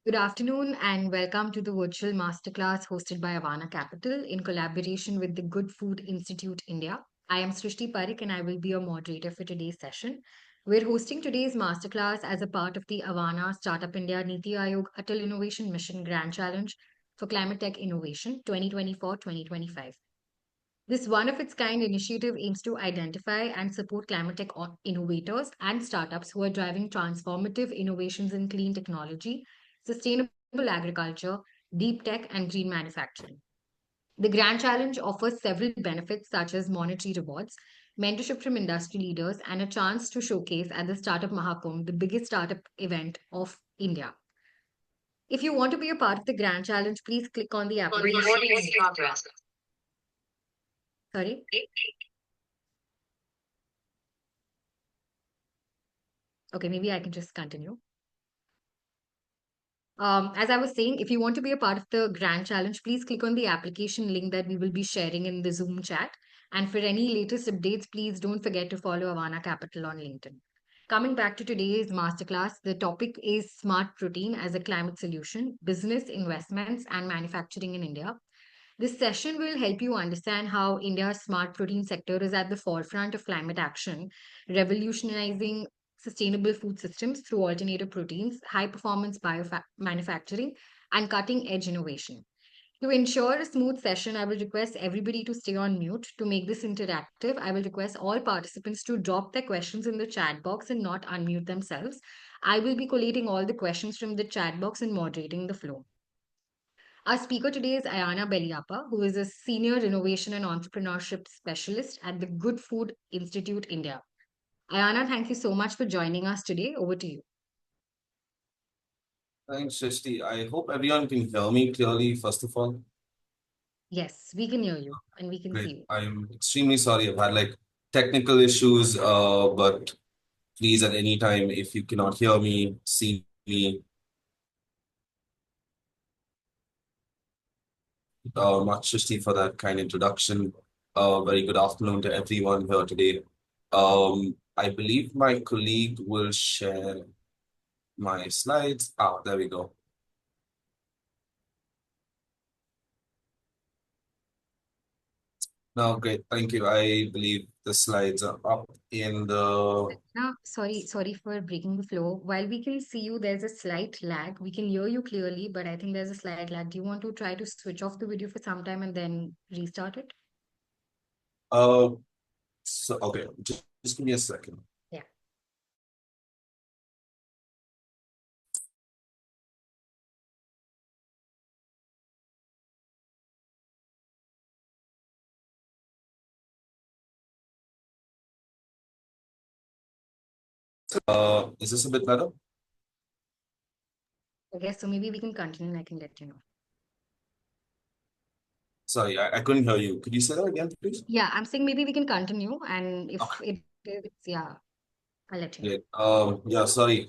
Good afternoon and welcome to the virtual masterclass hosted by Aiyanna Capital in collaboration with the Good Food Institute India. I am Srishti Parik and I will be your moderator for today's session. We're hosting today's masterclass as a part of the Avana Startup India Niti Aayog Atal Innovation Mission Grand Challenge for Climate Tech Innovation 2024-2025. This one of its kind initiative aims to identify and support climate tech innovators and startups who are driving transformative innovations in clean technology, sustainable agriculture, deep tech, and green manufacturing. The Grand Challenge offers several benefits such as monetary rewards, mentorship from industry leaders, and a chance to showcase at the Startup Mahakumbh, the biggest startup event of India. If you want to be a part of the Grand Challenge, please click on the application. Sorry. Okay, maybe I can just continue. As I was saying, if you want to be a part of the Grand Challenge, please click on the application link that we will be sharing in the Zoom chat. And for any latest updates, please don't forget to follow Avana Capital on LinkedIn. Coming back to today's masterclass, the topic is smart protein as a climate solution, business investments, and manufacturing in India. This session will help you understand how India's smart protein sector is at the forefront of climate action, revolutionizing sustainable food systems through alternative proteins, high performance biomanufacturing, and cutting edge innovation. To ensure a smooth session, I will request everybody to stay on mute. To make this interactive, I will request all participants to drop their questions in the chat box and not unmute themselves. I will be collating all the questions from the chat box and moderating the flow. Our speaker today is Aiyanna Belliappa, who is a senior innovation and entrepreneurship specialist at the Good Food Institute India. Aiyanna, thank you so much for joining us today. Over to you. Thanks, Srishti. I hope everyone can hear me clearly, first of all. Yes, we can hear you and we can see Great. you. I'm extremely sorry. I've had technical issues, but please at any time, if you cannot hear me, see me, much Srishti for that kind introduction. Very good afternoon to everyone here today. I believe my colleague will share my slides. There we go. No, great. Thank you. I believe the slides are up in the. No, sorry for breaking the flow. While we can see you, there's a slight lag. We can hear you clearly, but I think there's a slight lag. Do you want to try to switch off the video for some time and then restart it? Uh, okay, just give me a second. Yeah. Is this a bit better? Okay, so maybe we can continue and I can let you know. Sorry, I couldn't hear you. Could you say that again, please? Yeah, I'm saying maybe we can continue and if Okay. it's, yeah, I'll let you know. Great. Yeah, sorry.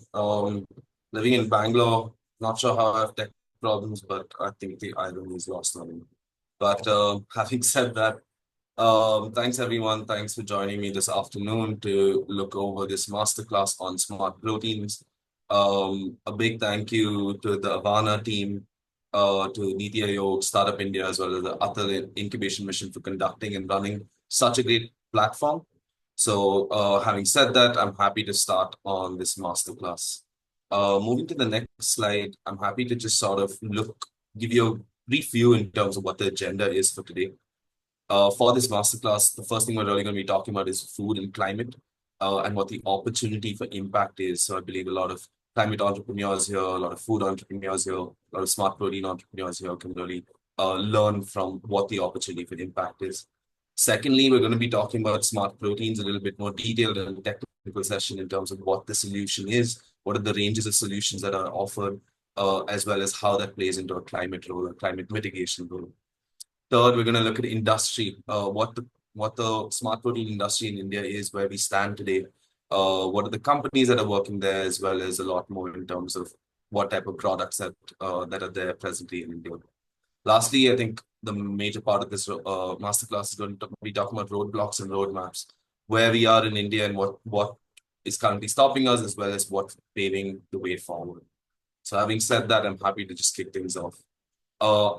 Living in Bangalore, not sure how I have tech problems, but I think the irony is lost on me. But having said that, thanks everyone. Thanks for joining me this afternoon to look over this masterclass on smart proteins. A big thank you to the Avana team, to Niti Aayog, Startup India, as well as the Atal Incubation Mission for conducting and running such a great platform. So, having said that, I'm happy to start on this masterclass. Moving to the next slide, I'm happy to just sort of give you a brief view in terms of what the agenda is for today. For this masterclass, the first thing we're really going to be talking about is food and climate, and what the opportunity for impact is. So I believe a lot of climate entrepreneurs here, a lot of food entrepreneurs here, a lot of smart protein entrepreneurs here can really learn from what the opportunity for impact is. Secondly, we're going to be talking about smart proteins a little bit more detailed in a technical session in terms of what the solution is, what are the ranges of solutions that are offered, as well as how that plays into a climate role, a climate mitigation role. Third, we're going to look at industry, what the smart protein industry in India is, where we stand today, what are the companies that are working there, as well as a lot more in terms of what type of products that are there presently in India. Lastly, I think the major part of this masterclass is going to be talking about roadblocks and roadmaps, where we are in India and what is currently stopping us, as well as what's paving the way forward. So having said that, I'm happy to just kick things off.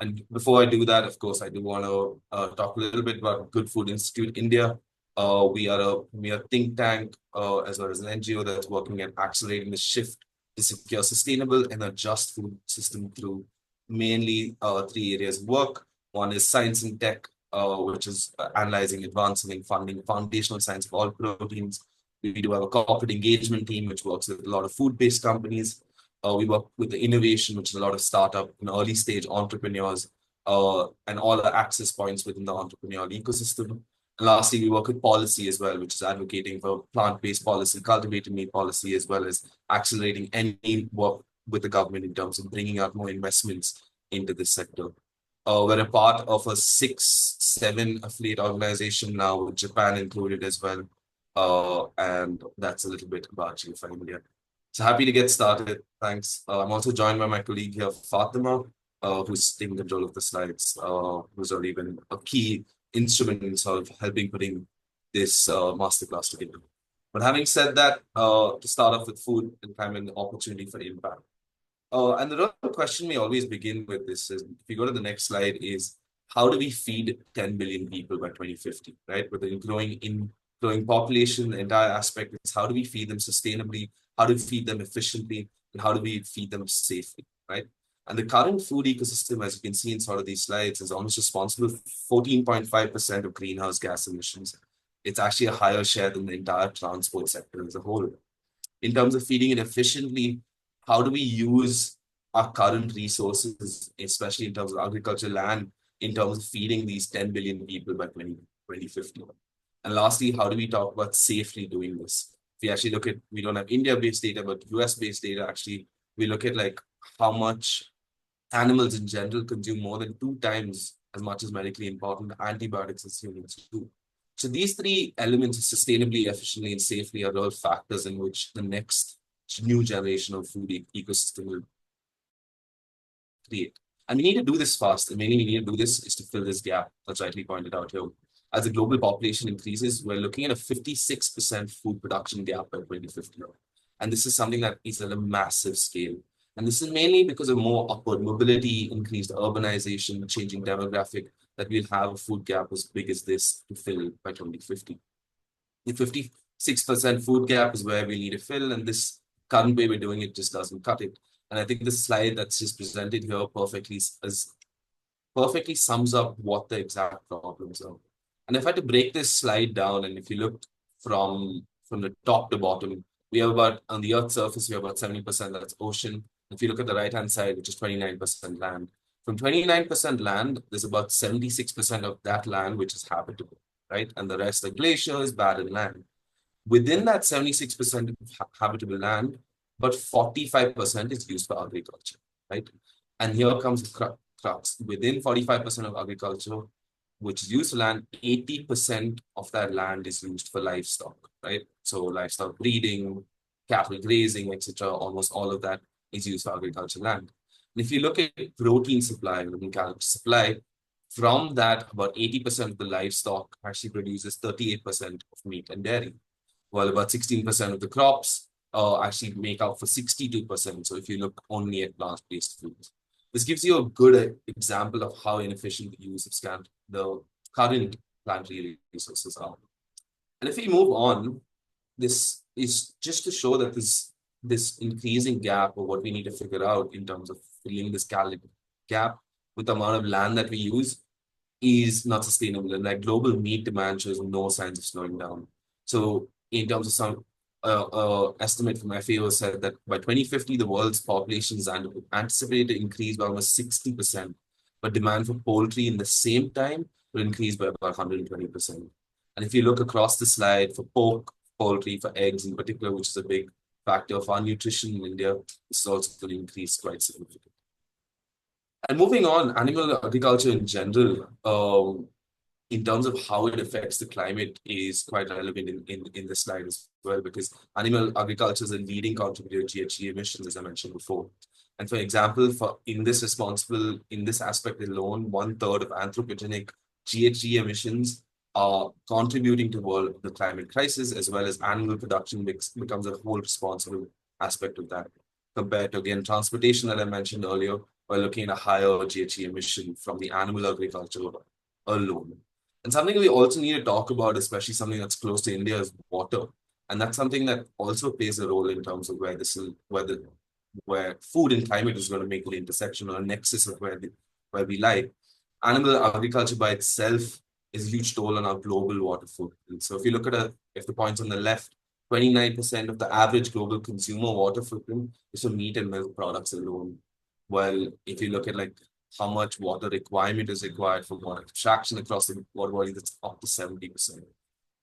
And before I do that, of course, I do want to talk a little bit about Good Food Institute India. We are a think tank as well as an NGO that's working at accelerating the shift to secure sustainable and a just food system through mainly three areas of work. One is science and tech, which is analyzing, advancing, and funding foundational science of all proteins. We do have a corporate engagement team, which works with a lot of food-based companies. We work with the innovation, which is a lot of startup and early stage entrepreneurs, and all the access points within the entrepreneurial ecosystem. And lastly, we work with policy as well, which is advocating for plant-based policy, cultivated meat policy, as well as accelerating any work with the government in terms of bringing out more investments into this sector. We're a part of a 6, 7 affiliate organization now, with Japan included as well. And that's a little bit about GFI India. So happy to get started. Thanks. I'm also joined by my colleague here, Fatima, who's taking control of the slides, who's already been a key instrument in sort of helping putting this masterclass together. But having said that, to start off with food and time and opportunity for impact. And the real question we always begin with this is, if you go to the next slide, is how do we feed 10 billion people by 2050, right? With the growing population, the entire aspect is how do we feed them sustainably, how do we feed them efficiently, and how do we feed them safely, right? And the current food ecosystem, as you can see in sort of these slides, is almost responsible for 14.5% of greenhouse gas emissions. It's actually a higher share than the entire transport sector as a whole. In terms of feeding it efficiently, how do we use our current resources, especially in terms of agricultural land, in terms of feeding these 10 billion people by 2050? And lastly, how do we talk about safely doing this? If we actually look at, we don't have India-based data, but US-based data, actually, we look at like how much animals in general consume more than 2 times as much as medically important antibiotics as humans do. So these three elements, sustainably, efficiently, and safely, are all factors in which the next new generation of food ecosystem will create. And we need to do this fast. And mainly we need to do this is to fill this gap, that's rightly pointed out here. As the global population increases, we're looking at a 56% food production gap by 2050. And this is something that is at a massive scale. And this is mainly because of more upward mobility, increased urbanization, changing demographic, that we'll have a food gap as big as this to fill by 2050. The 56% food gap is where we need to fill, and this current way we're doing it just doesn't cut it. And I think the slide that's just presented here perfectly sums up what the exact problems are. And if I had to break this slide down, and if you look from the top to bottom, we have about, on the Earth's surface, we have about 70% that's ocean. If you look at the right-hand side, which is 29% land. From 29% land, there's about 76% of that land which is habitable, right? And the rest are glaciers, barren land. Within that 76% of habitable land, but 45% is used for agriculture, right? And here comes the crux. Within 45% of agriculture, which is used for land, 80% of that land is used for livestock, right? So livestock breeding, cattle grazing, etc. Almost all of that is used for agricultural land. And if you look at protein supply, calorie supply, from that, about 80% of the livestock actually produces 38% of meat and dairy, while about 16% of the crops actually make up for 62%. So if you look only at plant-based foods, this gives you a good example of how inefficient the use of the current plant resources are. And if we move on, this is just to show that this increasing gap, or what we need to figure out in terms of filling this calorie gap with the amount of land that we use, is not sustainable. And that global meat demand shows no signs of slowing down. So in terms of some estimate from FAO said that by 2050, the world's population is anticipated to increase by almost 60%, but demand for poultry in the same time will increase by about 120%. And if you look across the slide, for pork, poultry, for eggs in particular, which is a big factor of our nutrition in India, this is also going to increase quite significantly. And moving on, animal agriculture in general, in terms of how it affects the climate, is quite relevant in the slide as well, because animal agriculture is a leading contributor to GHG emissions, as I mentioned before. And for example, in this aspect alone, 1/3 of anthropogenic GHG emissions are contributing to the climate crisis, as well as animal production becomes a whole responsible aspect of that. compared to, again, transportation that I mentioned earlier. We're looking at a higher GHG emission from the animal agriculture alone. And something we also need to talk about, especially something that's close to India, is water. And that's something that also plays a role in terms of where food and climate is going to make an intersection or a nexus of where we lie. Animal agriculture by itself is a huge toll on our global water footprint. So if you look at if the points on the left, 29% of the average global consumer water footprint is for meat and milk products alone. Well, if you look at like how much water requirement is required for water extraction across the water body, that's up to 70%.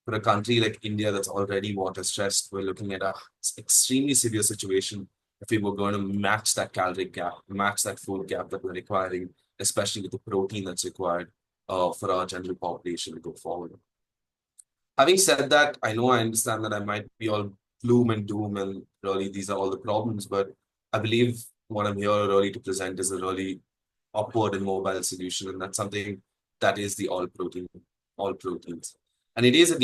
For a country like India that's already water stressed, we're looking at a extremely severe situation if we were going to match that calorie gap, match that food gap that we're requiring, especially with the protein that's required for our general population to go forward. Having said that, I understand that I might be all gloom and doom and really these are all the problems, but I believe what I'm here really to present is a really upward and mobile solution. And that's something that is the all proteins. And it is a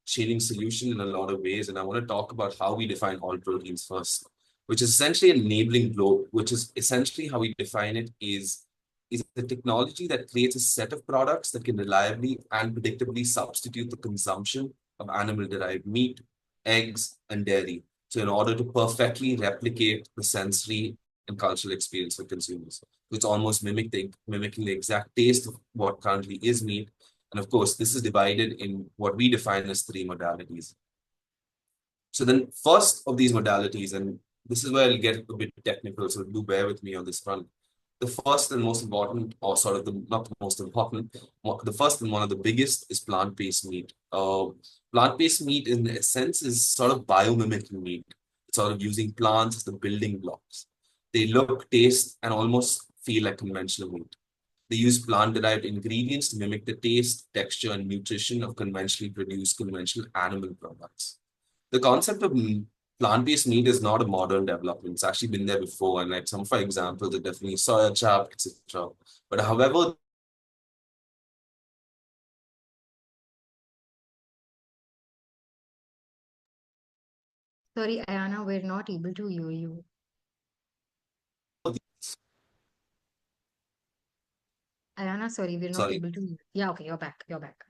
changing solution in a lot of ways. And I want to talk about how we define all proteins first, which is essentially enabling globe, which is essentially how we define it is the technology that creates a set of products that can reliably and predictably substitute the consumption of animal-derived meat, eggs, and dairy. So in order to perfectly replicate the sensory and cultural experience for consumers. It's almost mimicking the exact taste of what currently is meat. And of course, this is divided in what we define as three modalities. So then first of these modalities, and this is where I'll get a bit technical, so do bear with me on this front. The first and most important, or sort of not the most important, the first and one of the biggest is plant-based meat. Plant-based meat in a sense is sort of biomimicking meat. It's sort of using plants as the building blocks. They look, taste, and almost feel like conventional meat. They use plant-derived ingredients to mimic the taste, texture, and nutrition of conventionally produced conventional animal products. The concept of plant-based meat is not a modern development. It's actually been there before, and like some of our examples are definitely soya chap, etc. But however, Sorry, Aiyanna, we're not able to hear you. Aiyanna, sorry, we're not sorry, able to hear. Yeah, okay, you're back. You're back.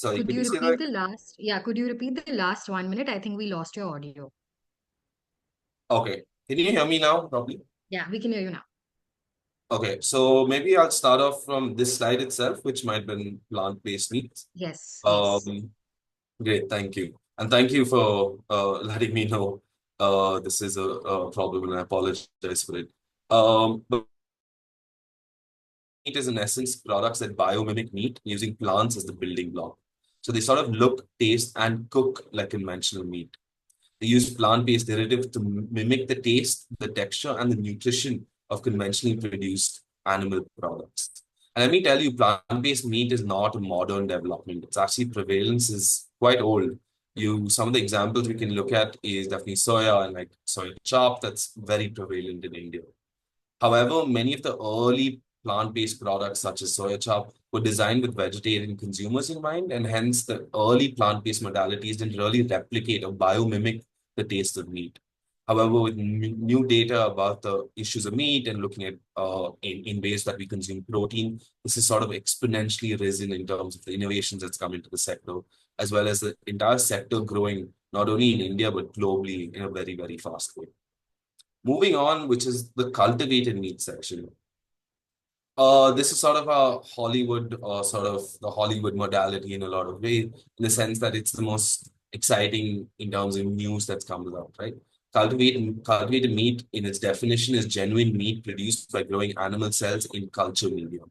sorry, Could could you you say repeat that? the last? Yeah, could you repeat the last 1 minute? I think we lost your audio. Okay, can you hear me now properly? Yeah, we can hear you now. Okay, so maybe I'll start off from this slide itself, which might be plant-based meat. Yes, yes. Um, Great, thank you. And thank you for letting me know this is a problem, and I apologize for it. But meat is in essence products that biomimic meat using plants as the building block. So they sort of look, taste, and cook like conventional meat. They use plant-based derivatives to mimic the taste, the texture, and the nutrition of conventionally produced animal products. And let me tell you, plant-based meat is not a modern development. Its actually prevalence is quite old. Some of the examples we can look at is definitely soya and like soya chop that's very prevalent in India. However, many of the early plant-based products, such as soya chop, were designed with vegetarian consumers in mind, and hence the early plant-based modalities didn't really replicate or biomimic the taste of meat. However, with new data about the issues of meat and looking at in ways that we consume protein, this is sort of exponentially risen in terms of the innovations that's come into the sector, as well as the entire sector growing not only in India but globally in a very, very fast way. Moving on, which is the cultivated meat section. This is sort of a Hollywood, sort of the Hollywood modality in a lot of ways, in the sense that it's the most exciting in terms of news that's comes out, right? Cultivated meat, in its definition, is genuine meat produced by growing animal cells in culture media.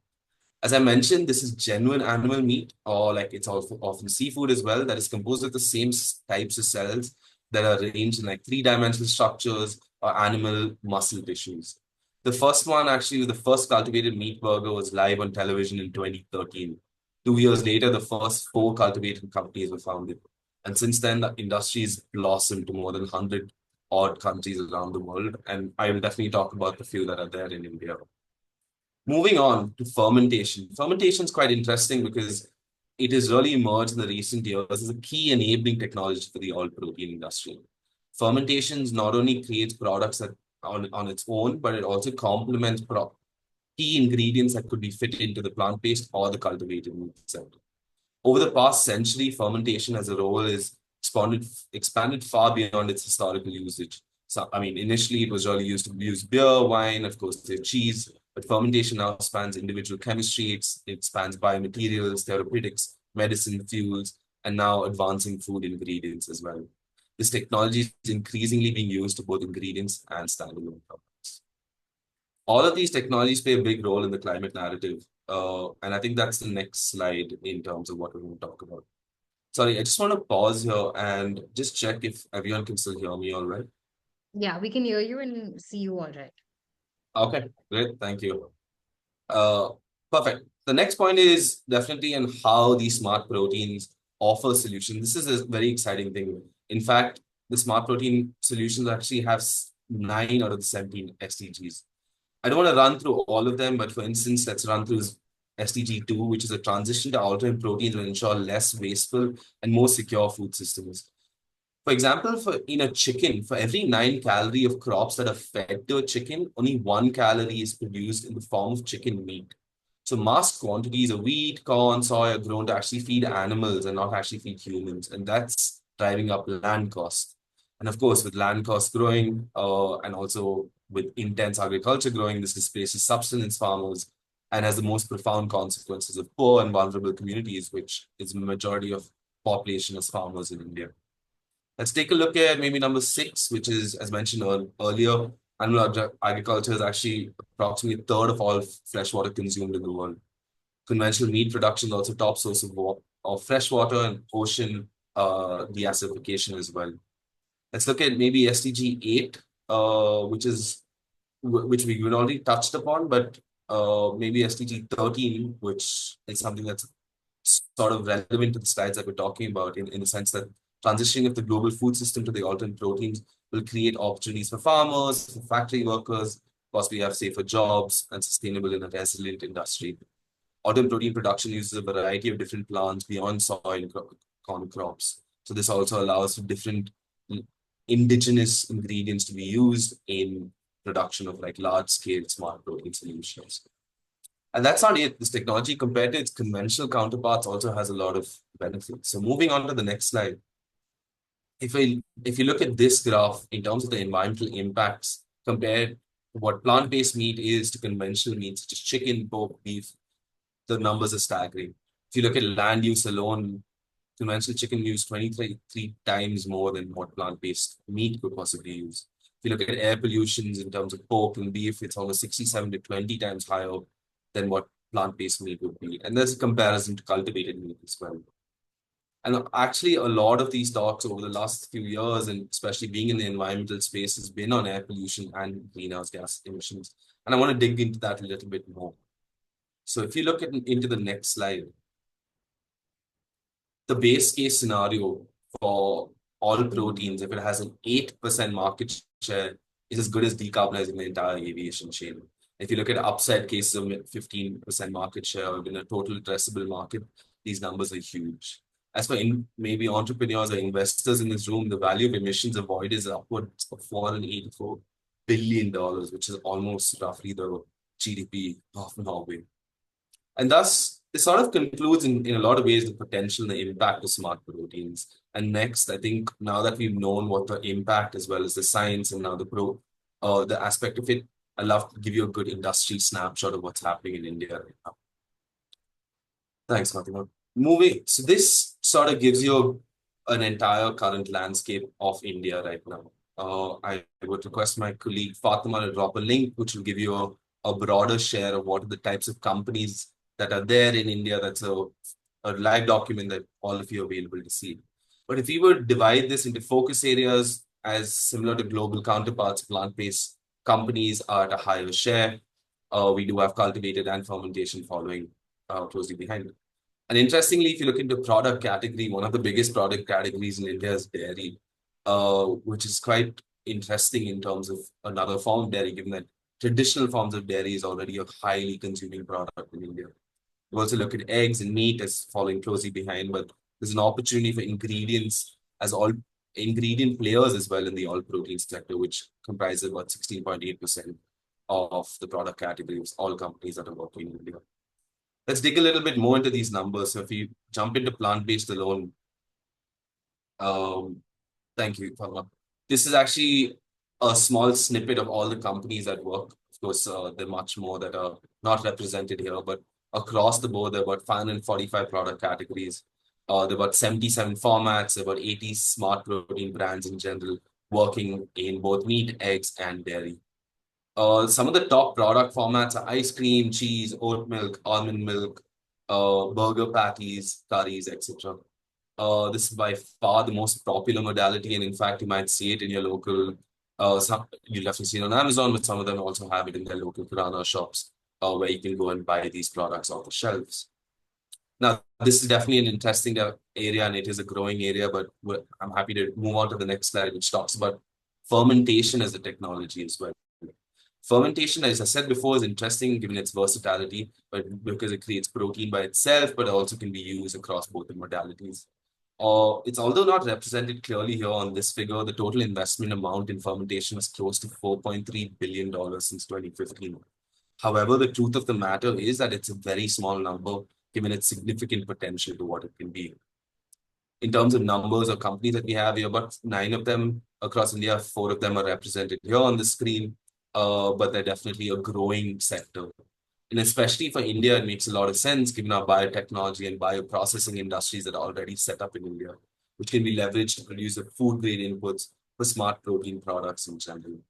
As I mentioned, this is genuine animal meat, or like it's also often seafood as well, that is composed of the same types of cells that are arranged in like three-dimensional structures or animal muscle tissues. The first one, actually, the first cultivated meat burger was live on television in 2013. 2 years later, the first four cultivated companies were founded. And since then, the industry has blossomed to more than 100 odd countries around the world. And I will definitely talk about the few that are there in India. Moving on to fermentation. Fermentation is quite interesting because it has really emerged in the recent years as a key enabling technology for the all protein industry. Fermentations not only creates products that on its own, but it also complements key ingredients that could be fit into the plant-based or the cultivated meat sector. Over the past century, fermentation as a role is expanded far beyond its historical usage. So, I mean, initially it was really used to use beer, wine, of course, there's cheese, but fermentation now spans individual chemistry, it spans biomaterials, therapeutics, medicine, fuels, and now advancing food ingredients as well. This technology is increasingly being used to both ingredients and standalone products. All of these technologies play a big role in the climate narrative. And I think that's the next slide in terms of what we're going to talk about. Sorry, I just want to pause here and just check if everyone can still hear me all right. Yeah, we can hear you and see you all right. Okay, great. Thank you. Uh, Perfect. The next point is definitely on how these smart proteins offer solutions. This is a very exciting thing. In fact, the smart protein solutions actually have 9 out of the 17 SDGs. I don't want to run through all of them, but for instance, let's run through SDG 2, which is a transition to alternate proteins and ensure less wasteful and more secure food systems. For example, in a chicken, for every 9 calories of crops that are fed to a chicken, only 1 calorie is produced in the form of chicken meat. So mass quantities of wheat, corn, soy are grown to actually feed animals and not actually feed humans. And that's driving up land costs. And of course, with land costs growing and also with intense agriculture growing, this displaces subsistence farmers and has the most profound consequences of poor and vulnerable communities, which is the majority of population as farmers in India. Let's take a look at maybe number 6, which is, as mentioned earlier, animal agriculture is actually approximately a third of all freshwater consumed in the world. Conventional meat production is also top source of fresh water and ocean deacidification as well. Let's look at maybe SDG 8, which we already touched upon, but maybe SDG 13, which is something that's sort of relevant to the slides that we're talking about in the sense that transitioning of the global food system to the alternate proteins will create opportunities for farmers, for factory workers, possibly have safer jobs and sustainable and a resilient industry. Alternate protein production uses a variety of different plants beyond soy and corn crops. So this also allows for different indigenous ingredients to be used in production of like large scale smart protein solutions. And that's not it. This technology, compared to its conventional counterparts, also has a lot of benefits. So moving on to the next slide. If you look at this graph in terms of the environmental impacts compared to what plant-based meat is to conventional meat, such as chicken, pork, beef, the numbers are staggering. If you look at land use alone, conventional chicken use 23 times more than what plant-based meat could possibly use. If you look at air pollutions in terms of pork and beef, it's almost 67 to 20 times higher than what plant-based meat would be. And there's a comparison to cultivated meat as well. And actually, a lot of these talks over the last few years, and especially being in the environmental space, has been on air pollution and greenhouse gas emissions. And I want to dig into that a little bit more. So if you look into the next slide, the base case scenario for all proteins, if it has an 8% market share, is as good as decarbonizing the entire aviation chain. If you look at upside cases of 15% market share in a total addressable market, these numbers are huge. As for maybe entrepreneurs or investors in this room, the value of emissions avoided is upwards of $484 billion, which is almost roughly the GDP of Norway. And thus, this sort of concludes in a lot of ways the potential and the impact of smart proteins. And next, I think now that we've known what the impact as well as the science and now the aspect of it, I'd love to give you a good industry snapshot of what's happening in India right now. Thanks, Fatima. So this sort of gives you an entire current landscape of India right now. I would request my colleague Fatima to drop a link, which will give you a broader share of what are the types of companies that are there in India. That's a live document that all of you are available to see. But if you would divide this into focus areas as similar to global counterparts, plant-based companies are at a higher share. We do have cultivated and fermentation following closely behind it. And interestingly, if you look into product category, one of the biggest product categories in India is dairy, which is quite interesting in terms of another form of dairy, given that traditional forms of dairy is already a highly consuming product in India. You also look at eggs and meat as following closely behind, but there's an opportunity for ingredients as all ingredient players as well in the all protein sector, which comprises about 16.8% of the product categories, all companies that are working in India. Let's dig a little bit more into these numbers. So if you jump into plant-based alone, um, thank you, Padma. This is actually a small snippet of all the companies that work. Of course, there are much more that are not represented here, but across the board, there are about 545 product categories. There are about 77 formats, there are about 80 smart protein brands in general, working in both meat, eggs, and dairy. Some of the top product formats are ice cream, cheese, oat milk, almond milk, burger patties, curries, etc. This is by far the most popular modality, and in fact, you might see it in your local. You'll definitely see it on Amazon, but some of them also have it in their local kirana shops, where you can go and buy these products off the shelves. Now, this is definitely an interesting area, and it is a growing area. But I'm happy to move on to the next slide, which talks about fermentation as a technology as well. Fermentation, as I said before, is interesting given its versatility, but because it creates protein by itself, but also can be used across both the modalities. It's although not represented clearly here on this figure, the total investment amount in fermentation is close to $4.3 billion since 2015. However, the truth of the matter is that it's a very small number given its significant potential to what it can be. In terms of numbers of companies that we have here, about 9 of them across India, 4 of them are represented here on the screen, but they're definitely a growing sector. And especially for India, it makes a lot of sense given our biotechnology and bioprocessing industries that are already set up in India, which can be leveraged to produce the food grade inputs for smart protein products in general.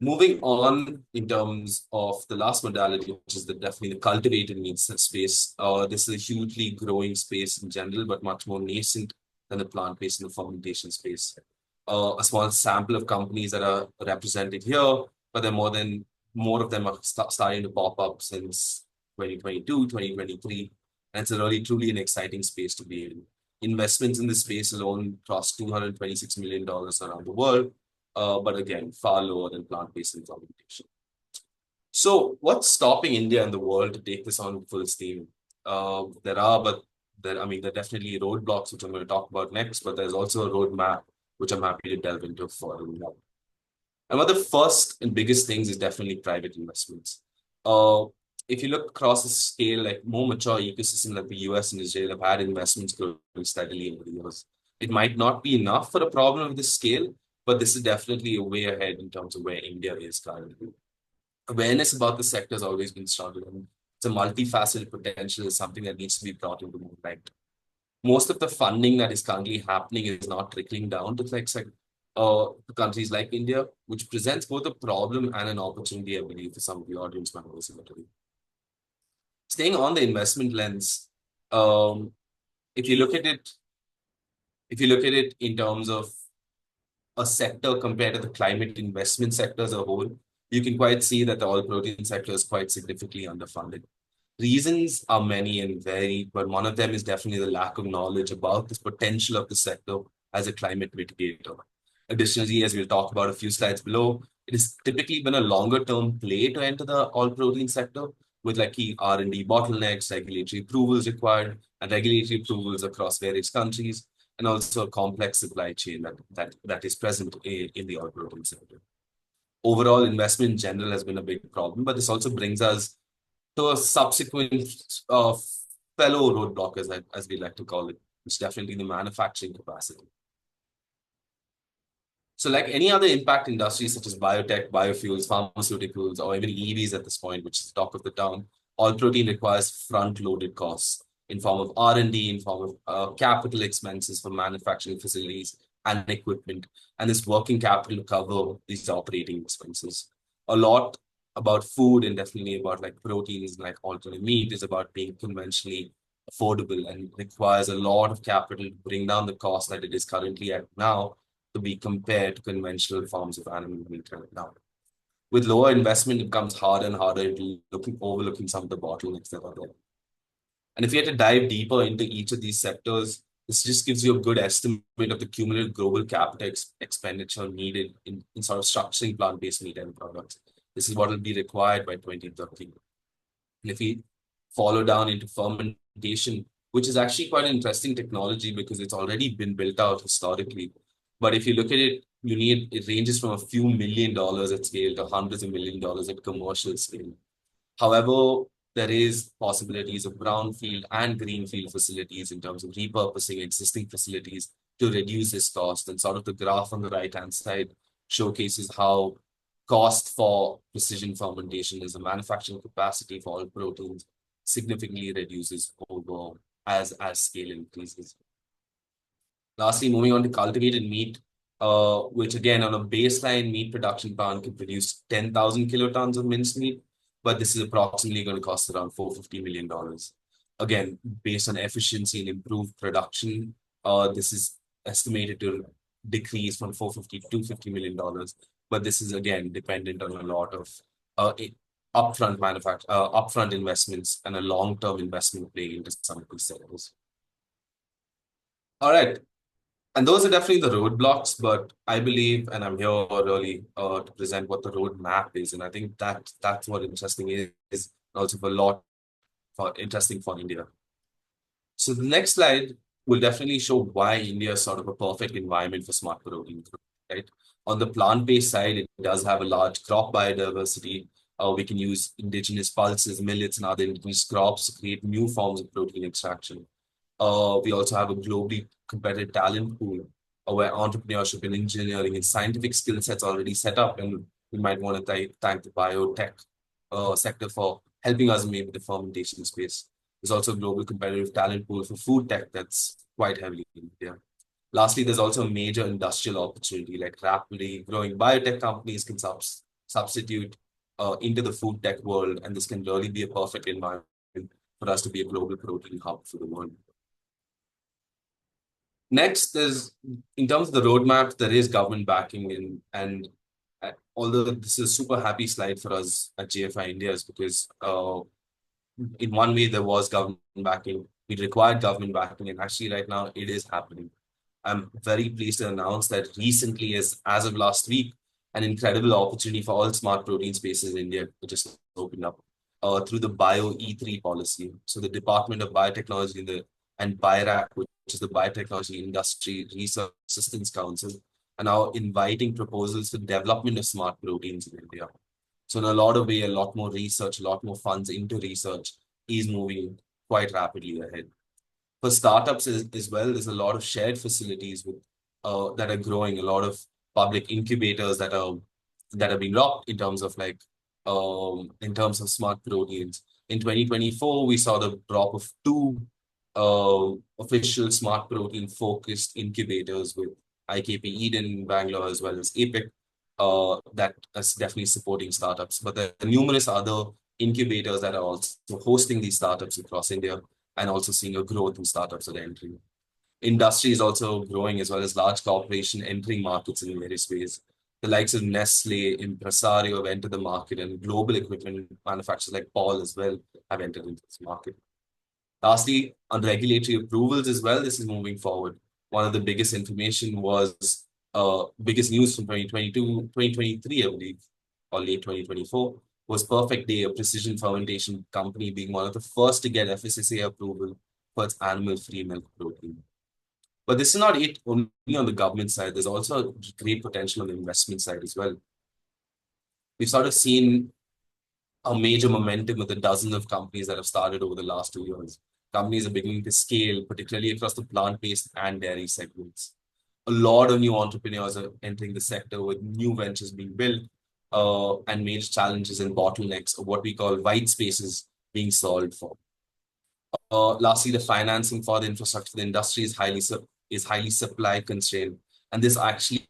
Moving on in terms of the last modality, which is definitely the cultivated meats space. This is a hugely growing space in general, but much more nascent than the plant-based and the fermentation space. A small sample of companies that are represented here, but there are more of them are starting to pop up since 2022, 2023. And it's a really truly an exciting space to be in. Investments in this space alone cost $226 million around the world, but again, far lower than plant-based and fermentation. So what's stopping India and the world to take this on full steam? There are, but there are definitely roadblocks, which I'm going to talk about next, but there's also a roadmap, which I'm happy to delve into following up. And one of the first and biggest things is definitely private investments. Uh, if you look across the scale, like more mature ecosystems like the US and Israel have had investments growing steadily over the years. It might not be enough for a problem of this scale, but this is definitely a way ahead in terms of where India is currently. Awareness about the sector has always been struggling. It's a multifaceted potential, is something that needs to be brought into more light. Most of the funding that is currently happening is not trickling down to countries like India, which presents both a problem and an opportunity, I believe, for some of the audience members. Staying on the investment lens, um, if you look at it, in terms of a sector compared to the climate investment sector as a whole, you can quite see that the oil protein sector is quite significantly underfunded. Reasons are many and varied, but one of them is definitely the lack of knowledge about the potential of the sector as a climate mitigator. Additionally, as we'll talk about a few slides below, it has typically been a longer term play to enter the oil protein sector with like key R&D bottlenecks, regulatory approvals required, and regulatory approvals across various countries, and also a complex supply chain that is present in the oil protein sector. Overall, investment in general has been a big problem, but this also brings us to a subsequent fellow roadblock, as we like to call it, which is definitely the manufacturing capacity. So like any other impact industries such as biotech, biofuels, pharmaceuticals, or even EVs at this point, which is the talk of the town, all protein requires front-loaded costs in form of R&D, in form of capital expenses for manufacturing facilities and equipment, and this working capital to cover these operating expenses. A lot about food and definitely about like proteins, like alternate meat, is about being conventionally affordable and requires a lot of capital to bring down the cost that it is currently at now to be compared to conventional forms of animal meat right now. With lower investment, it becomes harder and harder to overlooking some of the bottlenecks that are there. And if you had to dive deeper into each of these sectors, this just gives you a good estimate of the cumulative global capital expenditure needed in sort of structuring plant-based meat end products. This is what will be required by 2030. And if we follow down into fermentation, which is actually quite an interesting technology because it's already been built out historically. But if you look at it, it ranges from a few $1 million at scale to hundreds of $1 million at commercial scale. However, there is possibilities of brownfield and greenfield facilities in terms of repurposing existing facilities to reduce this cost. And sort of the graph on the right-hand side showcases how cost for precision fermentation as a manufacturing capacity for all proteins significantly reduces over as scale increases. Lastly, moving on to cultivated meat, which again on a baseline meat production plant can produce 10,000 kilotons of minced meat, but this is approximately going to cost around $450 million. Again, based on efficiency and improved production, this is estimated to decrease from 450 to $50 million. But this is again dependent on a lot of upfront investments and a long-term investment playing into some of these sectors. All right. And those are definitely the roadblocks, but I believe, and I'm here really to present what the roadmap is, and I think that's what interesting is also for a lot for interesting for India. So the next slide will definitely show why India is sort of a perfect environment for smart protein growth, right? On the plant-based side, it does have a large crop biodiversity. We can use indigenous pulses, millets, and other indigenous crops to create new forms of protein extraction. We also have a globally competitive talent pool where entrepreneurship and engineering and scientific skill sets already set up. And we might want to thank the biotech sector for helping us maybe the fermentation space. There's also a global competitive talent pool for food tech that's quite heavily in India. Lastly, there's also a major industrial opportunity, like rapidly growing biotech companies can substitute into the food tech world, and this can really be a perfect environment for us to be a global protein hub for the world. Next, there's in terms of the roadmap, there is government backing, and although this is a super happy slide for us at JFI India, is because in one way there was government backing, we required government backing, and actually right now it is happening. I'm very pleased to announce that recently, as of last week, an incredible opportunity for all smart protein spaces in India just opened up through the Bio E3 policy. So the Department of Biotechnology and BIRAC, which is the Biotechnology Industry Research Assistance Council, are now inviting proposals for development of smart proteins in India. So in a lot of ways, a lot more research, a lot more funds into research is moving quite rapidly ahead. For startups as well, there's a lot of shared facilities that are growing, a lot of public incubators that are being locked in terms of smart proteins. In 2024, we saw the drop of two official smart protein focused incubators with IKP Eden in Bangalore as well as APIC that is definitely supporting startups. But there are numerous other incubators that are also hosting these startups across India and also seeing a growth in startups that are entering. Industry is also growing as well as large corporation entering markets in various ways. The likes of Nestle, Impresario have entered the market, and global equipment manufacturers like Paul as well have entered into this market. Lastly, on regulatory approvals as well, this is moving forward. One of the biggest biggest news from 2023, I believe, or late 2024, was Perfect Day, a precision fermentation company, being one of the first to get FSSAI approval for its animal-free milk protein. But this is not it only on the government side. There's also great potential on the investment side as well. We've sort of seen a major momentum with the dozens of companies that have started over the last 2 years. Companies are beginning to scale, particularly across the plant-based and dairy segments. A lot of new entrepreneurs are entering the sector with new ventures being built and major challenges and bottlenecks of what we call white spaces being solved for. Lastly, the financing for the infrastructure, the industry is highly supply constrained, and this actually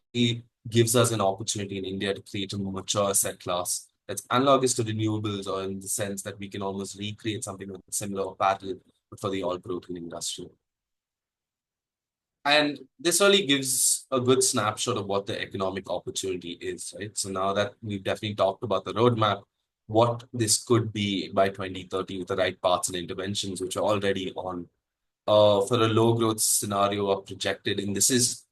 gives us an opportunity in India to create a mature asset class that's analogous to renewables, or in the sense that we can almost recreate something with similar or parallel, but for the all protein industry. And this really gives a good snapshot of what the economic opportunity is, right? So now that we've definitely talked about the roadmap, what this could be by 2030 with the right paths and interventions, which are already on. For a low growth scenario are projected, and this is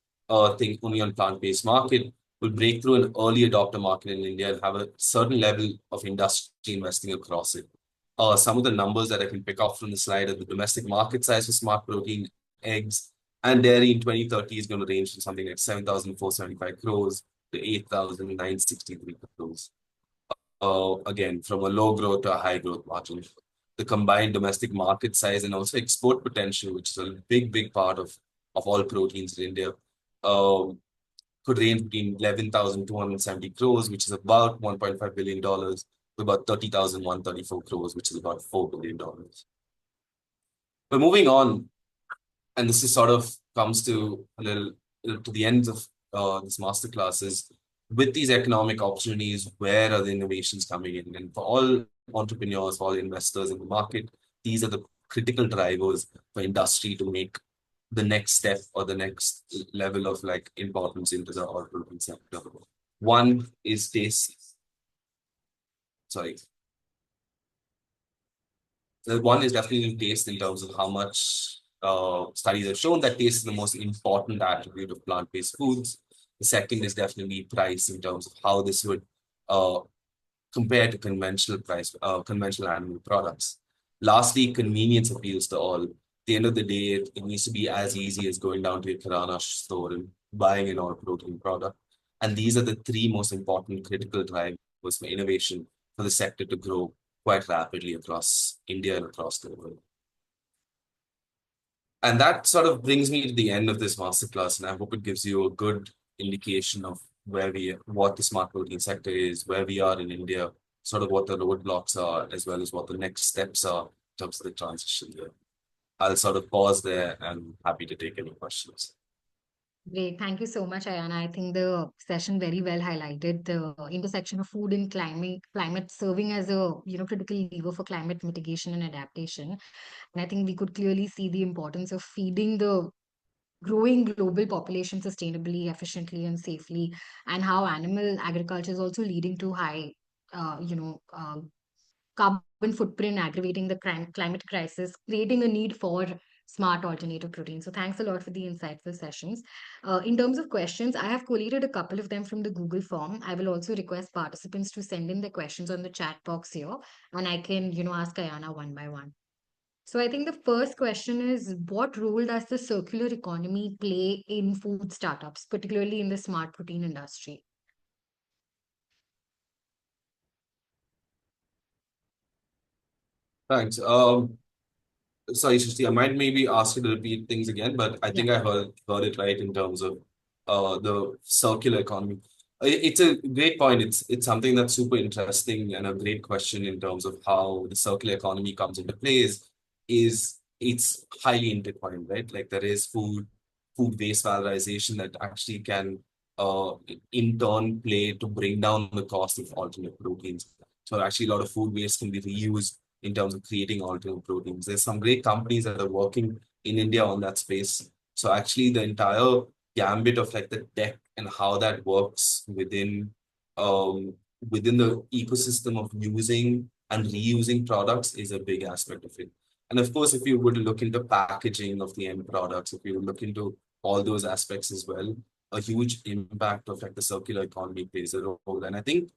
thing only on plant-based market, will break through an early adopter market in India and have a certain level of industry investing across it. Some of the numbers that I can pick off from the slide are the domestic market size for smart protein, eggs, and dairy in 2030 is going to range from something like 7,475 crores to 8,963 crores. Again, from a low growth to a high growth margin. The combined domestic market size and also export potential, which is a big part of all proteins in India, um, could range between 11,270 crores, which is about $1.5 billion, to about 30,134 crores, which is about $4 billion. But moving on, and this is sort of comes to a little to the ends of this masterclass is with these economic opportunities, where are the innovations coming in? And for all entrepreneurs, for all investors in the market, these are the critical drivers for industry to make the next step or the next level of like importance into the oil protein sector. One is taste. Sorry. The one is definitely taste in terms of how much studies have shown that taste is the most important attribute of plant-based foods. The second is definitely price in terms of how this would uh, compare to conventional animal products. Lastly, convenience appeals to all. At the end of the day, it needs to be as easy as going down to a kirana store and buying an all protein product. And these are the three most important critical drivers for innovation for the sector to grow quite rapidly across India and across the world. And that sort of brings me to the end of this masterclass, and I hope it gives you a good indication of what the smart protein sector is, where we are in India, sort of what the roadblocks are, as well as what the next steps are in terms of the transition there. I'll sort of pause there and happy to take any questions. Great. Thank you so much, Ayana. I think the session very well highlighted the intersection of food and climate serving as a critical lever for climate mitigation and adaptation. And I think we could clearly see the importance of feeding the growing global population sustainably, efficiently, and safely, and how animal agriculture is also leading to high, carbon footprint, aggravating the climate crisis, creating a need for smart alternative protein. So thanks a lot for the insightful sessions. In terms of questions, I have collated a couple of them from the Google form. I will also request participants to send in their questions on the chat box here, and I can, ask Ayana one by one. So I think the first question is, what role does the circular economy play in food startups, particularly in the smart protein industry? Thanks. Sorry, Srishti, I might maybe ask you to repeat things again, but I Yeah. think I heard it right in terms of the circular economy. It's a great point. It's something that's super interesting and a great question in terms of how the circular economy comes into play is it's highly intertwined, right? Like there is food waste valorization that actually can in turn play to bring down the cost of alternate proteins. So actually a lot of food waste can be reused in terms of creating alternate proteins. There's some great companies that are working in India on that space. So actually the entire gambit of like the tech and how that works um, within the ecosystem of using and reusing products is a big aspect of it. And of course, if you would look into packaging of the end products, if you would look into all those aspects as well, a huge impact of like the circular economy plays a role. And I think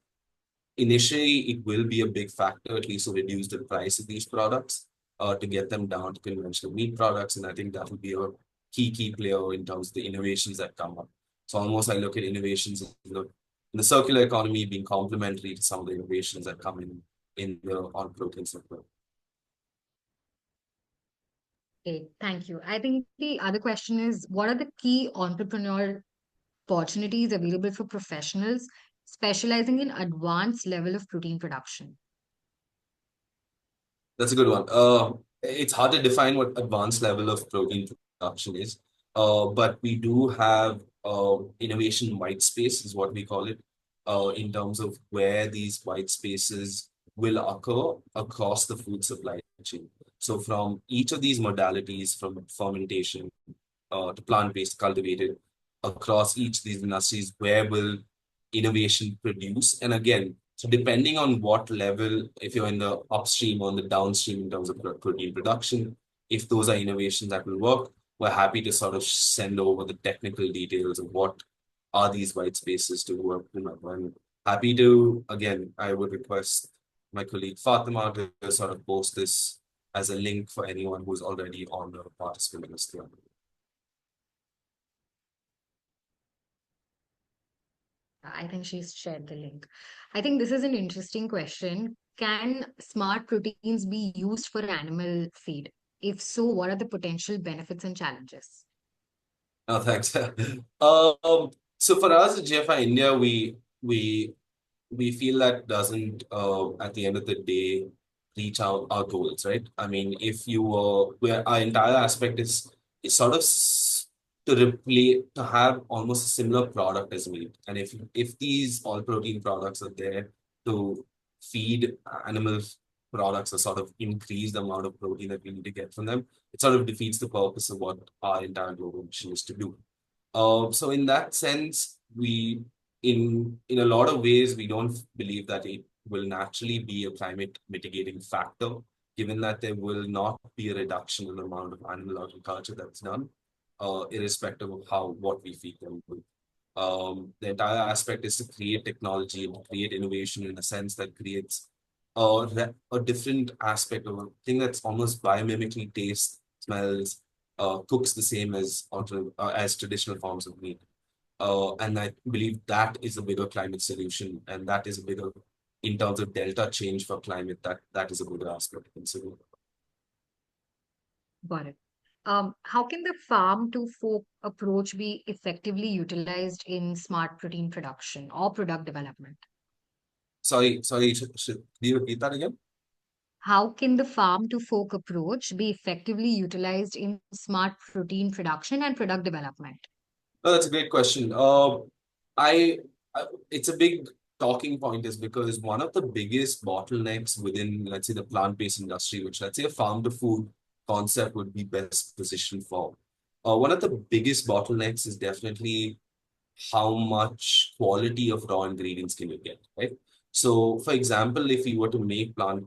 initially it will be a big factor, at least to reduce the price of these products, to get them down to conventional meat products. And I think that will be a key player in terms of the innovations that come up. So almost I look at innovations in the circular economy being complementary to some of the innovations that come in the on protein sector. Okay, thank you. I think the other question is, what are the key entrepreneur opportunities available for professionals specializing in advanced level of protein production? That's a good one. It's hard to define what advanced level of protein production is, but we do have innovation white space, is what we call it, in terms of where these white spaces will occur across the food supply chain. So from each of these modalities, from fermentation to plant-based cultivated, across each of these industries, where will innovation produce? And again, so depending on what level, if you're in the upstream or in the downstream in terms of protein production, if those are innovations that will work, we're happy to sort of send over the technical details of what are these white spaces to work. And happy to, again, I would request my colleague Fatima to sort of post this as a link for anyone who's already on the participant list here. I think she's shared the link. I think this is an interesting question. Can smart proteins be used for animal feed? If so, what are the potential benefits and challenges? Oh, thanks. So for us at GFI India, we feel that doesn't at the end of the day reach our goals, right? I mean, if you where our entire aspect is sort of to replace to have almost a similar product as meat, and if these all protein products are there to feed animal products or sort of increase the amount of protein that we need to get from them, it sort of defeats the purpose of what our entire global mission is to do. So in that sense, in a lot of ways, we don't believe that it will naturally be a climate mitigating factor, given that there will not be a reduction in the amount of animal agriculture that's done, irrespective of what we feed them with. The entire aspect is to create technology and create innovation in a sense that creates a different aspect of a thing that's almost biomimicry tastes, smells, cooks the same as traditional forms of meat. And I believe that is a bigger climate solution, and that is a bigger, in terms of delta change for climate, that is a bigger aspect to consider. Got it. How can the farm to fork approach be effectively utilized in smart protein production or product development? Sorry, should you repeat that again? How can the farm to fork approach be effectively utilized in smart protein production and product development? No, that's a great question. I, it's a big talking point is because one of the biggest bottlenecks within, let's say, the plant-based industry, which let's say a farm to food concept would be best positioned for. One of the biggest bottlenecks is definitely how much quality of raw ingredients can you get, right? So, for example, if you were to make plant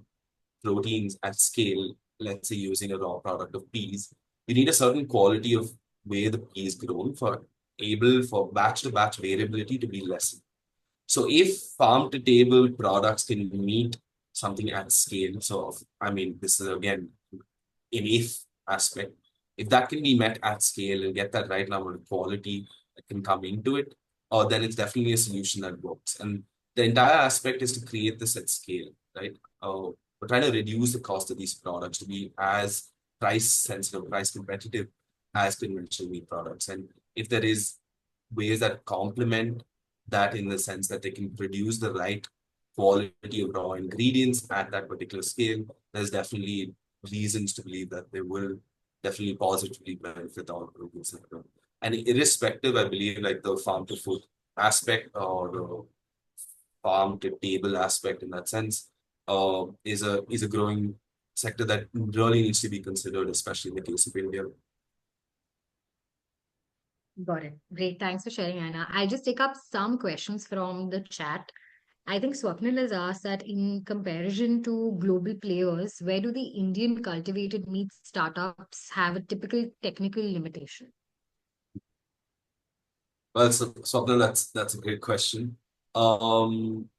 proteins at scale, let's say using a raw product of peas, you need a certain quality of where the pea is grown for batch to batch variability to be less. So if farm to table products can meet something at scale, so I mean this is again in if aspect, if that can be met at scale and get that right level of quality that can come into it, then it's definitely a solution that works. And the entire aspect is to create this at scale, right? We're trying to reduce the cost of these products to be as price sensitive, price competitive as conventional meat products. And if there is ways that complement that in the sense that they can produce the right quality of raw ingredients at that particular scale, there's definitely reasons to believe that they will definitely positively benefit our protein sector. And irrespective, I believe like the farm to food aspect or the farm to table aspect in that sense is a growing sector that really needs to be considered, especially in the case of India. Got it. Great. Thanks for sharing, Anna. I'll just take up some questions from the chat. I think Swapnil has asked that in comparison to global players, where do the Indian cultivated meat startups have a typical technical limitation? Well, so, Swapnil, that's a great question. Um,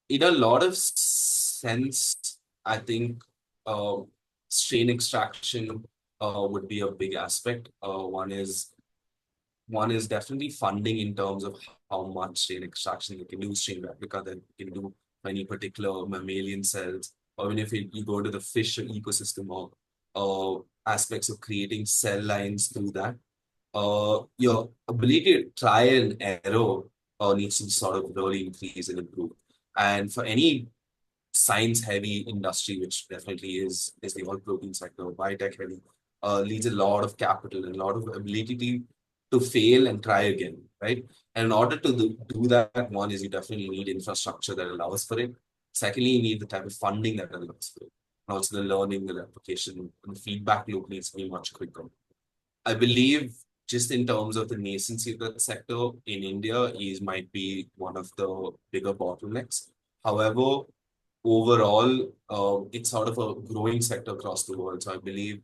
in a lot of sense, I think strain extraction would be a big aspect. One is definitely funding in terms of how much strain extraction you can do, strain replica that you can do for any particular mammalian cells, or even if you go to the fish ecosystem or aspects of creating cell lines through that. Your ability to try and error needs to sort of really increase and improve. And for any science heavy industry, which definitely is the oil protein sector, biotech heavy, needs a lot of capital and a lot of ability to fail and try again, right? And in order to do that, one is you definitely need infrastructure that allows for it. Secondly, you need the type of funding that allows for it. And also the learning, the replication, and the feedback loop needs to be much quicker. I believe just in terms of the nascency of that sector in India is might be one of the bigger bottlenecks. However, overall, it's sort of a growing sector across the world. So I believe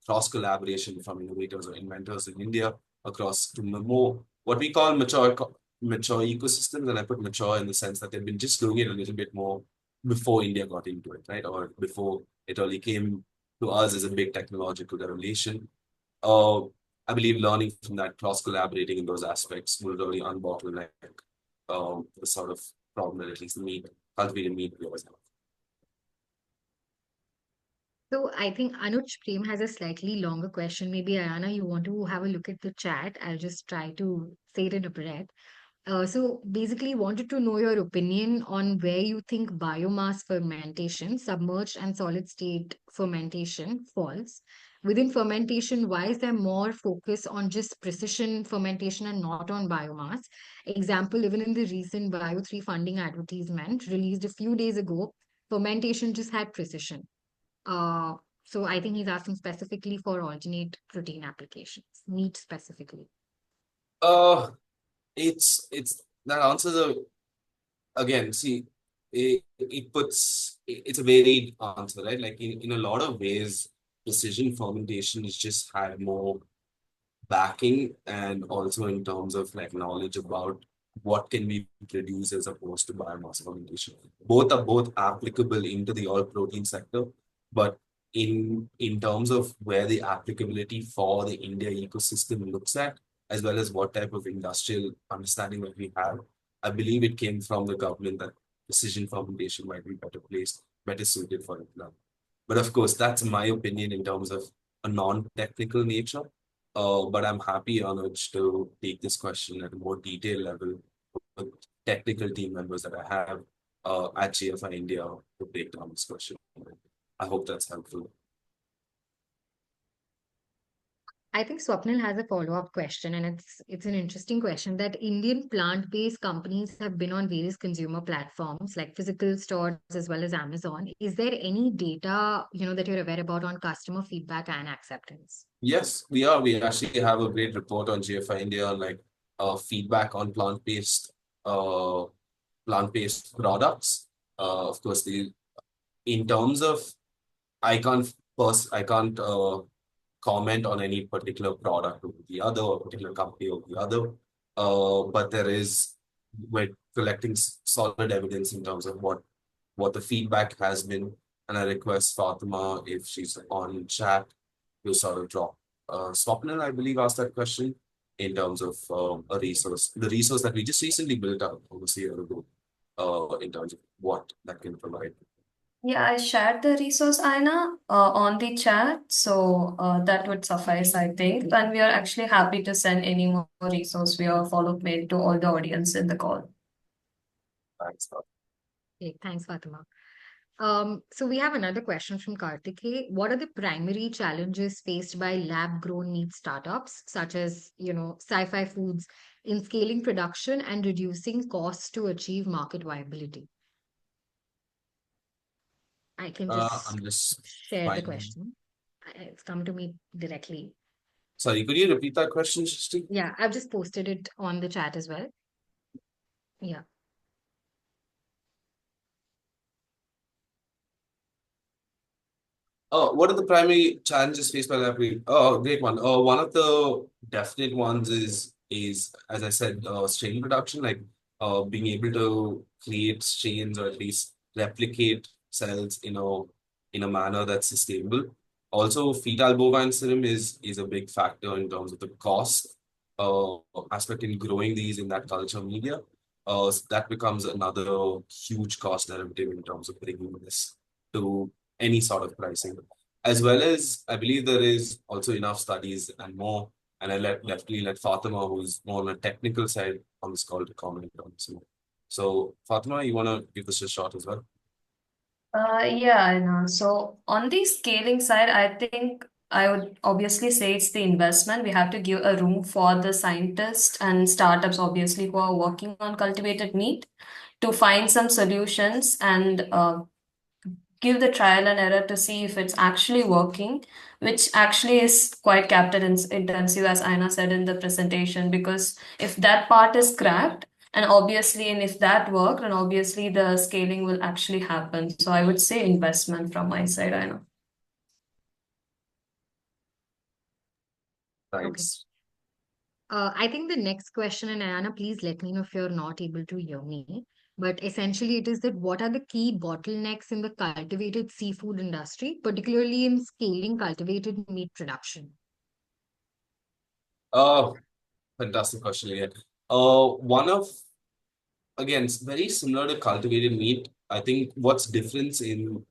cross collaboration from innovators or inventors in India across to more what we call mature ecosystems, and I put mature in the sense that they've been just doing it a little bit more before India got into it, right? Or before it only came to us as a big technological revelation. Uh, I believe learning from that, cross collaborating in those aspects will really unbottleneck the sort of problem that at least the cultivated meat growers have. So I think Anuj Prem has a slightly longer question. Maybe Ayana, you want to have a look at the chat. I'll just try to say it in a breath. So basically, wanted to know your opinion on where you think biomass fermentation, submerged and solid state fermentation falls. Within fermentation, why is there more focus on just precision fermentation and not on biomass? Example, even in the recent Bio3 funding advertisement released a few days ago, fermentation just had precision. Uh, so I think he's asking specifically for alternate protein applications, meat specifically. Uh, it's that answers a again, see, it's a varied answer, right? Like in a lot of ways, precision fermentation is just had more backing and also in terms of like knowledge about what can be produced as opposed to biomass fermentation. Both are both applicable into the all protein sector, but in terms of where the applicability for the India ecosystem looks at, as well as what type of industrial understanding that we have, I believe it came from the government that precision fermentation might be better placed, better suited for it now. But of course, that's my opinion in terms of a non-technical nature. But I'm happy, Anuj, to take this question at a more detailed level with technical team members that I have at GFI India to break down this question. I hope that's helpful. I think Swapnil has a follow-up question, and it's an interesting question that Indian plant-based companies have been on various consumer platforms like physical stores as well as Amazon. Is there any data, that you're aware about on customer feedback and acceptance? Yes, we are. We actually have a great report on GFI India, like feedback on uh, plant-based products. Of course, the in terms of I can't comment on any particular product over the other or particular company over the other. But we're collecting solid evidence in terms of what the feedback has been. And I request Fatima, if she's on chat, to sort of drop. Swapnil, I believe, asked that question in terms of a resource, the resource that we just recently built up almost a year ago, in terms of what that can provide. Yeah, I shared the resource, Aina, on the chat, so that would suffice, I think. And we are actually happy to send any more resource via follow-up mail to all the audience in the call. Thanks, Fatima. Okay, thanks, Fatima. So we have another question from Karthike. What are the primary challenges faced by lab-grown meat startups, such as, sci-fi foods, in scaling production and reducing costs to achieve market viability? I can just I'm just share the finding. question. It's come to me directly. Sorry, could you repeat that question, Shristi? Yeah, I've just posted it on the chat as well. Yeah. What are the primary challenges faced by library? Oh, great one. One of the definite ones is as I said, strain production, like being able to create strains or at least replicate cells in a manner that's sustainable. Also, fetal bovine serum is a big factor in terms of the cost uh, aspect in growing these in that culture media. So that becomes another huge cost derivative in terms of bringing this to any sort of pricing. As well as I believe there is also enough studies and more, and definitely let Fatima, who's more on the technical side on this call, to comment on this more. So Fatima, you want to give this a shot as well? Yeah, I know. So on the scaling side, I think I would obviously say it's the investment. We have to give a room for the scientists and startups, obviously, who are working on cultivated meat to find some solutions and give the trial and error to see if it's actually working, which actually is quite intensive, as Aina said in the presentation, because if that part is cracked, and if that worked, then obviously the scaling will actually happen. So I would say investment from my side, Aina. Okay. Thanks. I think the next question, and Ayana, please let me know if you're not able to hear me. But essentially, it is that what are the key bottlenecks in the cultivated seafood industry, particularly in scaling cultivated meat production? Uh, Fantastic question again. One of again, it's very similar to cultivated meat. I think what's difference in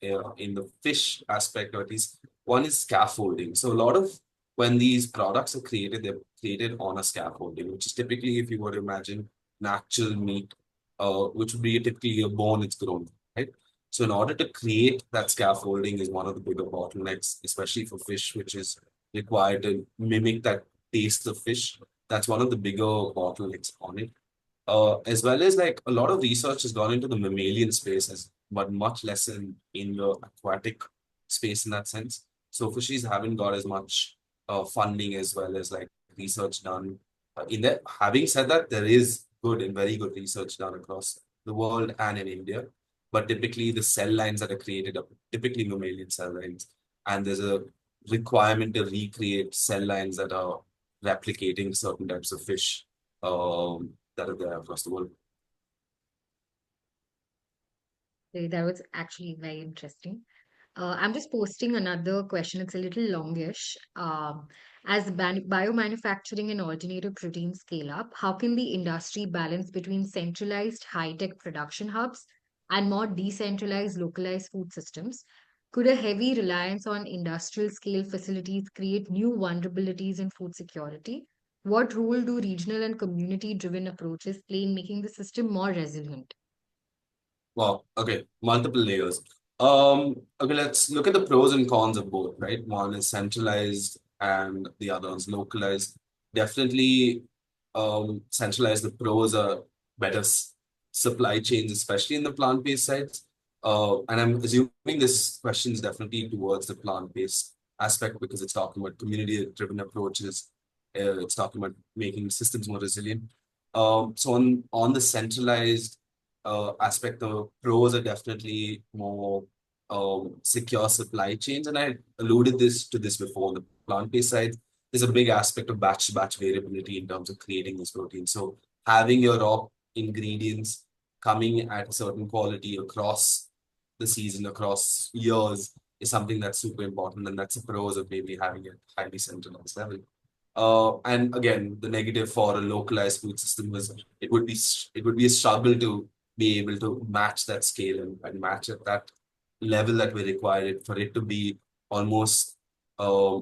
the fish aspect, or at least one is scaffolding. So a lot of when these products are created, they're created on a scaffolding, which is typically, if you were to imagine natural meat, which would be typically a bone, it's grown, right? So in order to create that scaffolding is one of the bigger bottlenecks, especially for fish, which is required to mimic that taste of fish. That's one of the bigger bottlenecks on it, as well as like a lot of research has gone into the mammalian spaces, but much less in the aquatic space in that sense. So fisheries haven't got as much funding as well as like research done in there. Having said that, there is good and very good research done across the world and in India. But typically, the cell lines that are created are typically mammalian cell lines, and there's a requirement to recreate cell lines that are replicating certain types of fish. That are there across the world. That was actually very interesting. I'm just posting another question. It's a little longish. As biomanufacturing and alternative protein scale up, how can the industry balance between centralized high-tech production hubs and more decentralized localized food systems? Could a heavy reliance on industrial scale facilities create new vulnerabilities in food security? What role do regional and community driven approaches play in making the system more resilient? Wow. Okay. Multiple layers. Okay, let's look at the pros and cons of both, right? One is centralized and the other is localized. Definitely, centralized, the pros are better supply chains, especially in the plant-based sides. And I'm assuming this question is definitely towards the plant-based aspect because it's talking about community-driven approaches. It's talking about making systems more resilient. So on the centralized aspect, the pros are definitely more secure supply chains. And I alluded to this before. On the plant-based side, there's a big aspect of batch-to-batch variability in terms of creating this protein. So having your raw ingredients coming at a certain quality across the season, across years, is something that's super important. And that's the pros of maybe having a highly centralized level. And again, the negative for a localized food system was it would be a struggle to be able to match that scale and match at that level that we require it for it to be almost uh,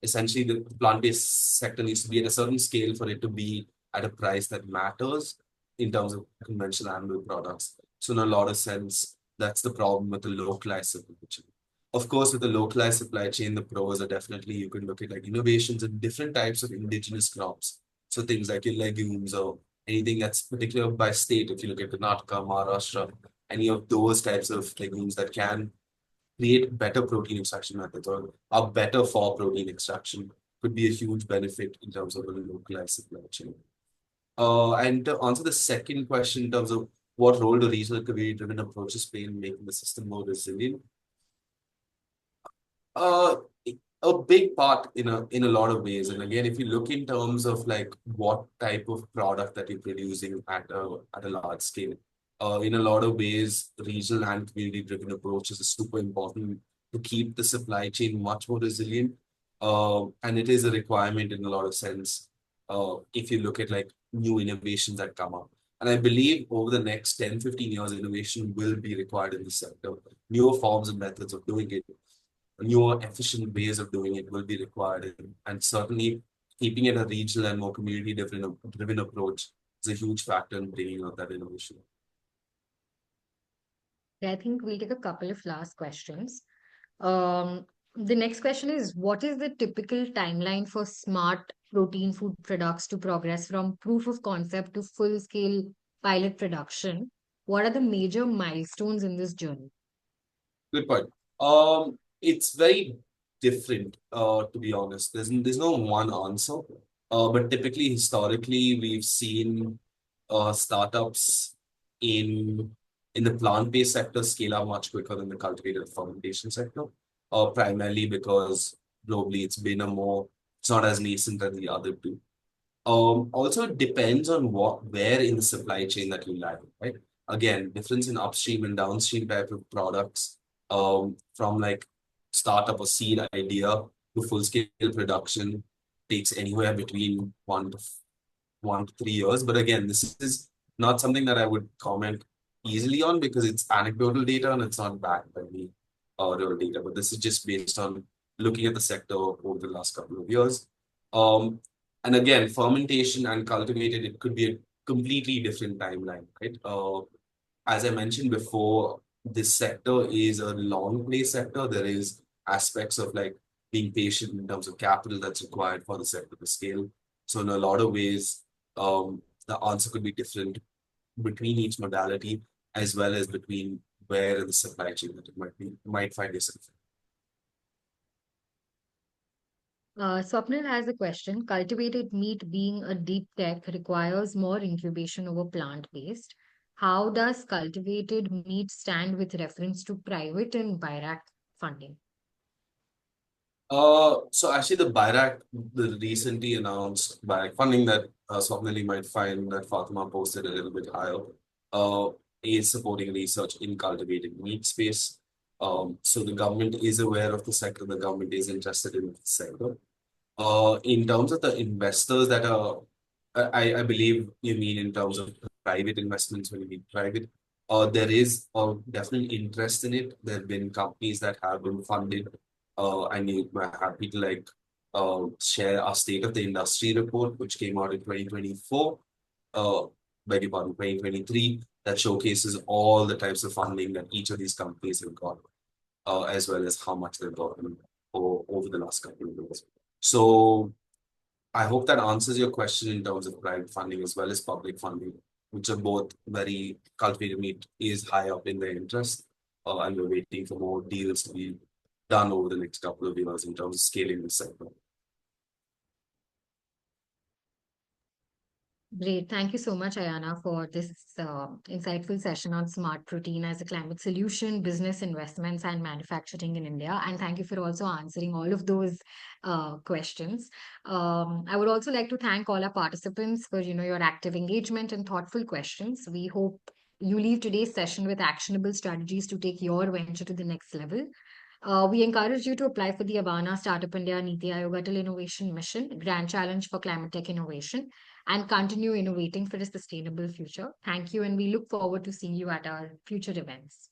essentially the plant-based sector needs to be at a certain scale for it to be at a price that matters in terms of conventional animal products. So in a lot of sense, that's the problem with the localized supply chain. Of course, with the localized supply chain, the pros are definitely you can look at like innovations in different types of indigenous crops. So things like your legumes or anything that's particular by state. If you look at Karnataka, Maharashtra, any of those types of legumes that can create better protein extraction methods or are better for protein extraction could be a huge benefit in terms of a localized supply chain. And to answer the second question in terms of what role do regional community-driven approaches play in making the system more resilient? Uh, a big part in a lot of ways. And again, if you look in terms of like what type of product that you're producing at a large scale, in a lot of ways, regional and community-driven approaches is super important to keep the supply chain much more resilient. And it is a requirement in a lot of sense. If you look at like new innovations that come up. And I believe over the next 10, 15 years, innovation will be required in this sector. Newer forms and methods of doing it, newer efficient ways of doing it will be required. And certainly keeping it a regional and more community driven approach is a huge factor in bringing out that innovation. I think we'll take a couple of last questions. The next question is, what is the typical timeline for smart protein food products to progress from proof of concept to full scale pilot production? What are the major milestones in this journey? Good point. It's very different, to be honest. There's no one answer. But typically, historically, we've seen startups in in the plant-based sector scale up much quicker than the cultivated fermentation sector. Primarily because globally it's not as nascent as the other two. Also, it depends on where in the supply chain that you land, right? Again, difference in upstream and downstream type of products, from like startup or seed idea to full scale production takes anywhere between 1 to 3 years. But again, this is not something that I would comment easily on because it's anecdotal data and it's not backed by any real data. But this is just based on looking at the sector over the last couple of years. Um, and again, fermentation and cultivated, it could be a completely different timeline, right? As I mentioned before, this sector is a long play sector. There is aspects of like being patient in terms of capital that's required for the sector to scale. So in a lot of ways, the answer could be different between each modality as well as between where in the supply chain that it might find yourself. Swapnil has a question. Cultivated meat being a deep tech requires more incubation over plant-based. How does cultivated meat stand with reference to private and BIRAC funding? So actually the BIRAC, the recently announced BIRAC funding that Swapnil you might find that Fatima posted a little bit higher, uh, is supporting research in cultivated meat space. So the government is aware of the sector, the government is interested in the sector. In terms of the investors that are, I believe you mean in terms of private investments when you mean private. There is definitely interest in it. There have been companies that have been funded. And we're happy to like share our state of the industry report, which came out in 2024, beg your pardon, 2023, that showcases all the types of funding that each of these companies have got, as well as how much they've gotten over the last couple of years. So I hope that answers your question in terms of private funding as well as public funding, which are both very cultivated meat is high up in their interest. And we're waiting for more deals to be done over the next couple of years in terms of scaling the sector. Great. Thank you so much, Aiyanna, for this insightful session on smart protein as a climate solution, business investments, and manufacturing in India. And thank you for also answering all of those questions. I would also like to thank all our participants for your active engagement and thoughtful questions. We hope you leave today's session with actionable strategies to take your venture to the next level. We encourage you to apply for the Avana Startup India Niti Aayog Atal Innovation Mission Grand Challenge for Climate Tech Innovation and continue innovating for a sustainable future. Thank you, and we look forward to seeing you at our future events.